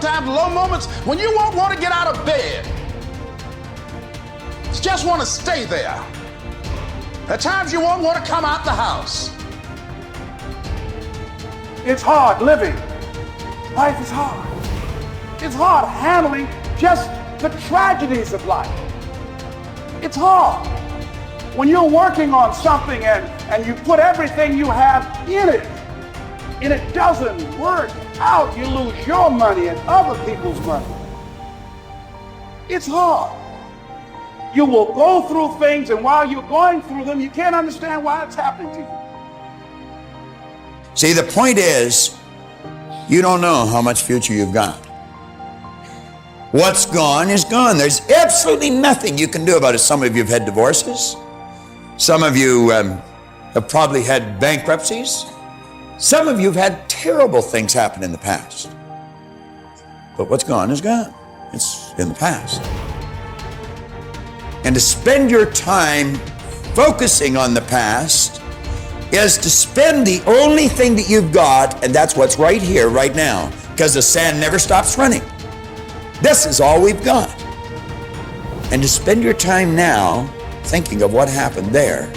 sometimes low moments when you won't want to get out of bed. You just want to stay there. At times you won't want to come out the house. It's hard living. Life is hard. It's hard handling just the tragedies of life. It's hard. When you're working on something and you put everything you have in it, and it doesn't work out, you lose your money and other people's money. It's hard. You will go through things, and while you're going through them, you can't understand why it's happening to you. See, the point is, you don't know how much future you've got. What's gone is gone. There's absolutely nothing you can do about it. Some of you have had divorces. Some of you have probably had bankruptcies. Some of you have had terrible things happen in the past. But what's gone is gone. It's in the past. And to spend your time focusing on the past is to spend the only thing that you've got, and that's what's right here, right now, because the sand never stops running. This is all we've got. And to spend your time now thinking of what happened there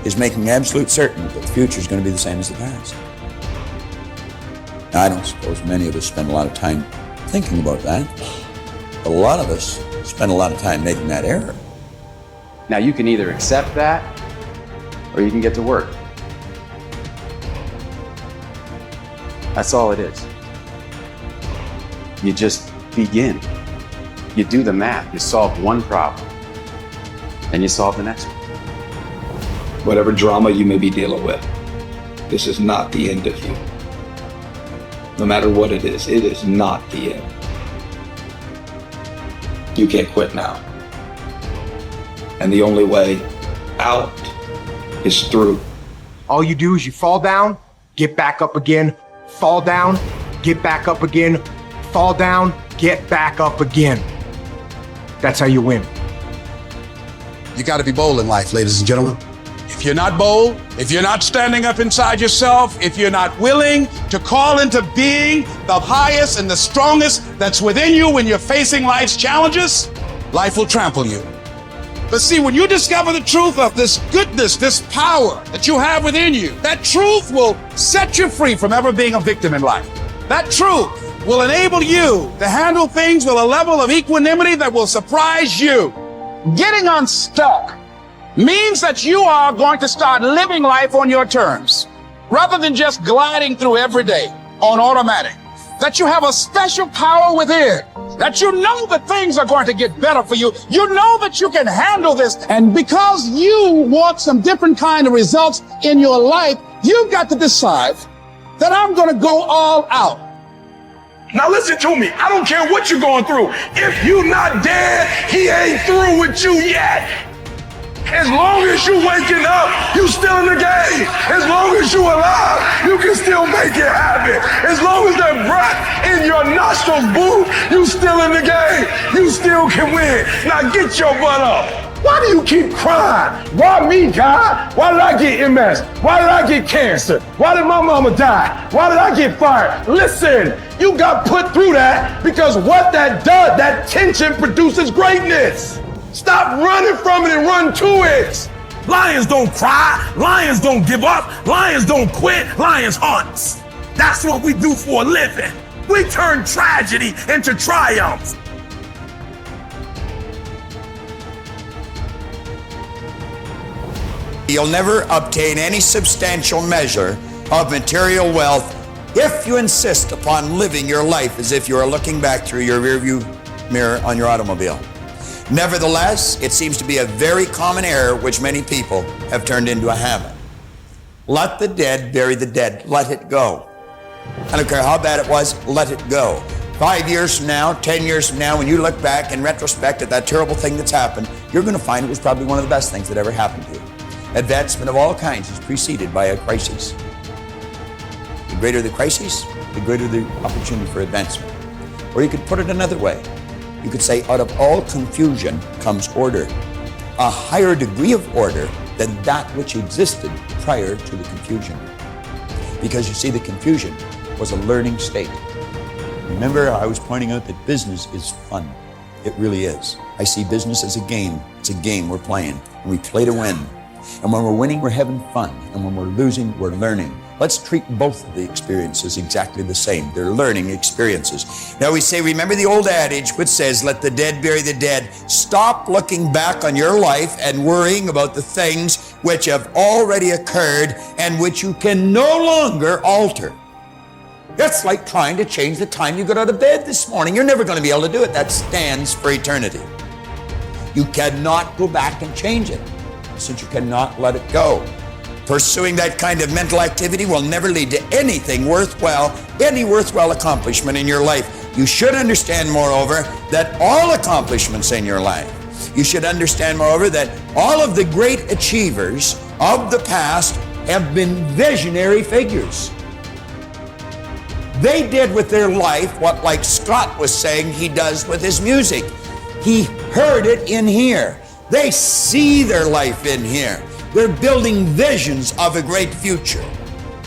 is making absolute certain that the future is going to be the same as the past. Now, I don't suppose many of us spend a lot of time thinking about that, but a lot of us spend a lot of time making that error. Now, you can either accept that or you can get to work. That's all it is. You just begin. You do the math. You solve one problem and you solve the next one. Whatever drama you may be dealing with, this is not the end of you. No matter what it is not the end. You can't quit now. And the only way out is through. All you do is you fall down, get back up again, fall down, get back up again, fall down, get back up again. That's how you win. You got to be bold in life, ladies and gentlemen. If you're not bold, if you're not standing up inside yourself, if you're not willing to call into being the highest and the strongest that's within you when you're facing life's challenges, life will trample you. But see, when you discover the truth of this goodness, this power that you have within you, that truth will set you free from ever being a victim in life. That truth will enable you to handle things with a level of equanimity that will surprise you. Getting unstuck means that you are going to start living life on your terms, rather than just gliding through every day on automatic. That you have a special power within, that you know that things are going to get better for you. You know that you can handle this. And because you want some different kind of results in your life, you've got to decide that I'm going to go all out. Now listen to me. I don't care what you're going through. If you're not dead, he ain't through with you yet. As long as you waking up, you still in the game. As long as you alive, you can still make it happen. As long as that breath in your nostrils, boo, you still in the game. You still can win. Now get your butt up. Why do you keep crying? Why me, God? Why did I get MS? Why did I get cancer? Why did my mama die? Why did I get fired? Listen, you got put through that because what that does, that tension produces greatness. Stop running from it and run to it. Lions don't cry. Lions don't give up. Lions don't quit. Lions hunt. That's what we do for a living. We turn tragedy into triumph. You'll never obtain any substantial measure of material wealth if you insist upon living your life as if you are looking back through your rearview mirror on your automobile. Nevertheless, it seems to be a very common error which many people have turned into a habit. Let the dead bury the dead. Let it go. I don't care how bad it was, let it go. 5 years from now, 10 years from now, when you look back in retrospect at that terrible thing that's happened, you're going to find it was probably one of the best things that ever happened to you. Advancement of all kinds is preceded by a crisis. The greater the crisis, the greater the opportunity for advancement. Or you could put it another way. You could say, out of all confusion comes order, a higher degree of order than that which existed prior to the confusion. Because you see, the confusion was a learning state. Remember, I was pointing out that business is fun. It really is. I see business as a game. It's a game we're playing, and we play to win. And when we're winning, we're having fun. And when we're losing, we're learning. Let's treat both of the experiences exactly the same. They're learning experiences. Now we say, remember the old adage which says, let the dead bury the dead. Stop looking back on your life and worrying about the things which have already occurred and which you can no longer alter. That's like trying to change the time you got out of bed this morning. You're never going to be able to do it. That stands for eternity. You cannot go back and change it, since you cannot let it go. Pursuing that kind of mental activity will never lead to anything worthwhile, any worthwhile accomplishment in your life. You should understand, moreover, that all accomplishments in your life, you should understand, moreover, that all of the great achievers of the past have been visionary figures. They did with their life what, like Scott was saying, he does with his music. He heard it in here. They see their life in here. They're building visions of a great future.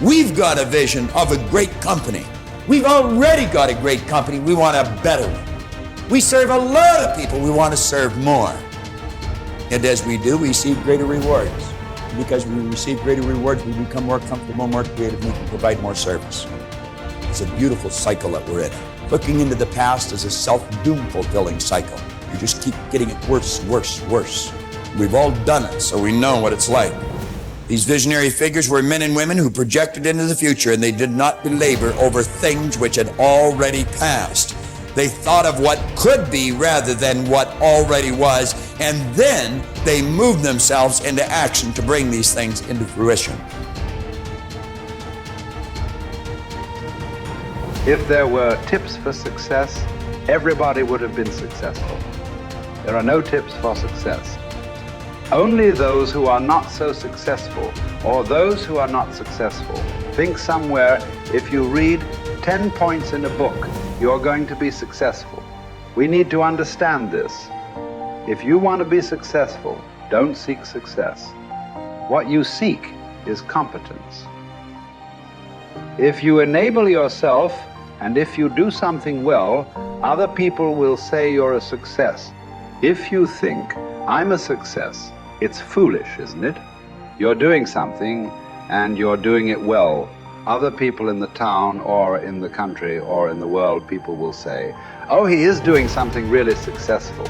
We've got a vision of a great company. We've already got a great company. We want a better one. We serve a lot of people. We want to serve more. And as we do, we receive greater rewards. Because we receive greater rewards, we become more comfortable, more creative, we can provide more service. It's a beautiful cycle that we're in. Looking into the past is a self-doom fulfilling cycle. You just keep getting it worse, worse, worse. We've all done it, so we know what it's like. These visionary figures were men and women who projected into the future, and they did not belabor over things which had already passed. They thought of what could be rather than what already was, and then they moved themselves into action to bring these things into fruition. If there were tips for success, everybody would have been successful. There are no tips for success. Only those who are not so successful, or those who are not successful, think somewhere if you read 10 points in a book, you're going to be successful. We need to understand this. If you want to be successful, don't seek success. What you seek is competence. If you enable yourself, and if you do something well, other people will say you're a success. If you think, I'm a success, it's foolish, isn't it? You're doing something, and you're doing it well. Other people in the town, or in the country, or in the world, people will say, oh, he is doing something really successful.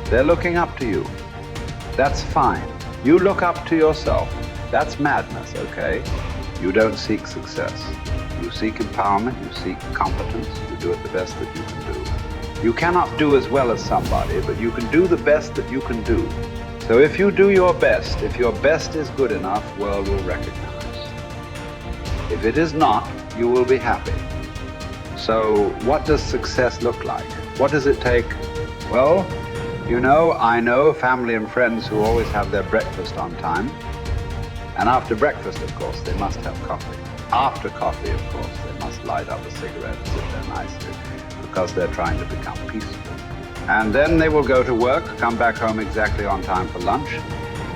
They're looking up to you. That's fine. You look up to yourself. That's madness, okay? You don't seek success. You seek empowerment, you seek competence, you do it the best that you can do. You cannot do as well as somebody, but you can do the best that you can do. So if you do your best, if your best is good enough, world will recognize. If it is not, you will be happy. So what does success look like? What does it take? Well, you know, I know family and friends who always have their breakfast on time. And after breakfast, of course, they must have coffee. After coffee, of course, they must light up a cigarette and sit there nicely because they're trying to become peaceful. And then they will go to work, come back home exactly on time for lunch,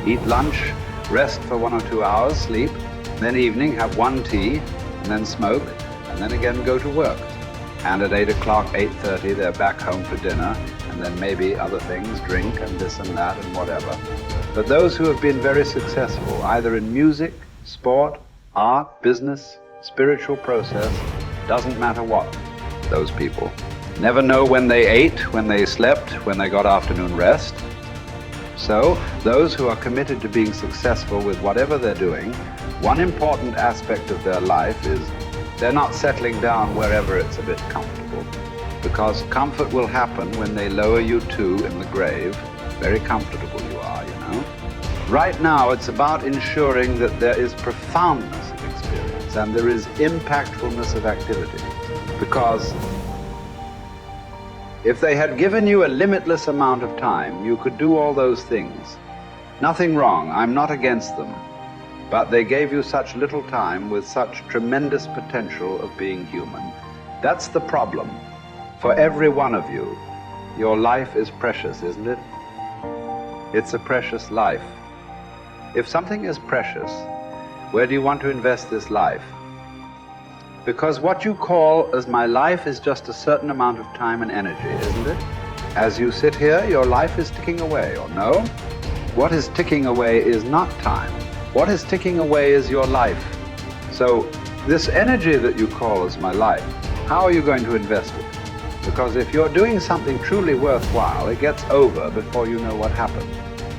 eat lunch, rest for 1 or 2 hours, sleep, then evening have 1 tea, and then smoke, and then again go to work. And at 8 o'clock, 8:30, they're back home for dinner, and then maybe other things, drink and this and that and whatever. But those who have been very successful, either in music, sport, art, business, spiritual process, doesn't matter what, those people never know when they ate, when they slept, when they got afternoon rest. So those who are committed to being successful with whatever they're doing, one important aspect of their life is they're not settling down wherever it's a bit comfortable, because comfort will happen when they lower you too in the grave. Very comfortable you are, you know. Right now, it's about ensuring that there is profoundness of experience and there is impactfulness of activity. Because if they had given you a limitless amount of time, you could do all those things. Nothing wrong, I'm not against them. But they gave you such little time with such tremendous potential of being human. That's the problem. For every one of you, your life is precious, isn't it? It's a precious life. If something is precious, where do you want to invest this life? Because what you call as my life is just a certain amount of time and energy, isn't it? As you sit here, your life is ticking away, or no? What is ticking away is not time. What is ticking away is your life. So this energy that you call as my life, how are you going to invest it? Because if you're doing something truly worthwhile, it gets over before you know what happened.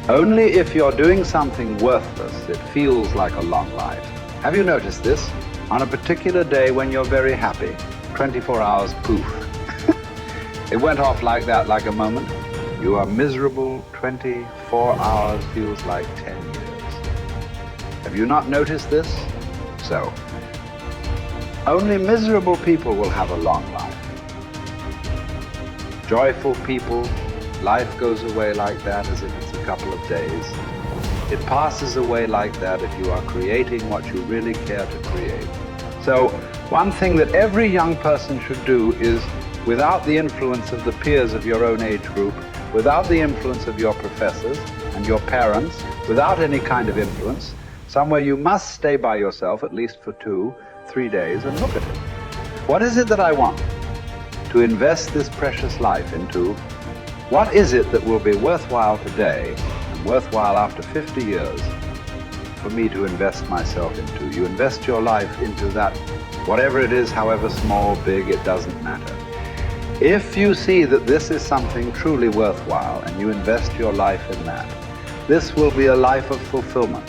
Only if you're doing something worthless, it feels like a long life. Have you noticed this? On a particular day when you're very happy, 24 hours, poof. It went off like that, like a moment. You are miserable, 24 hours feels like 10 years. Have you not noticed this? So, only miserable people will have a long life. Joyful people, life goes away like that as if it's a couple of days. It passes away like that if you are creating what you really care to create. So, one thing that every young person should do is, without the influence of the peers of your own age group, without the influence of your professors and your parents, without any kind of influence, somewhere you must stay by yourself at least for 2-3 days and look at it. What is it that I want to invest this precious life into? What is it that will be worthwhile today and worthwhile after 50 years for me to invest myself into? You invest your life into that, whatever it is, however small, big, it doesn't matter. If you see that this is something truly worthwhile and you invest your life in that, this will be a life of fulfillment.